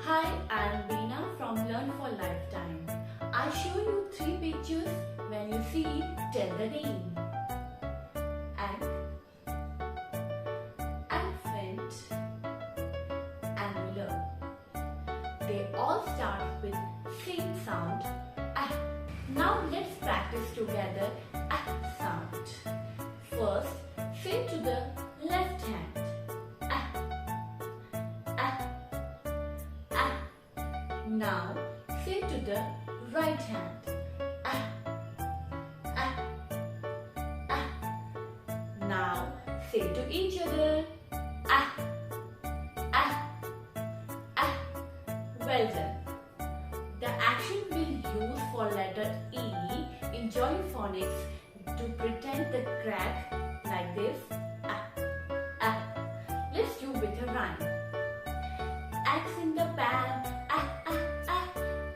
Hi, I'm Beena from Learn for Lifetime. I show you 3 pictures. When you see it, tell the name. Egg, elephant, angular. They all start with same sound. Ah. Now let's practice together sound. First, say to the left hand. Now say to the right hand. Now say to each other. Well done. The action we'll use for letter E in Joy Phonics to pretend the crack like this. Let's do with a rhyme. Eggs in the pan.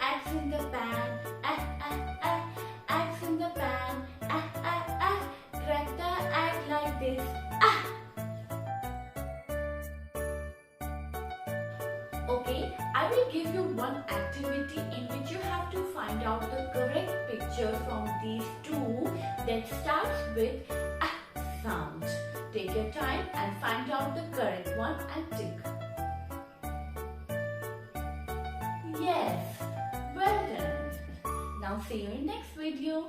Eggs in the pan. Eggs in the pan. Crack the egg like this. Okay, I will give you one activity in which you have to find out the correct picture from these two that starts with sound. Take your time and find out the correct one and tick. Yes, well done. Now see you in next video.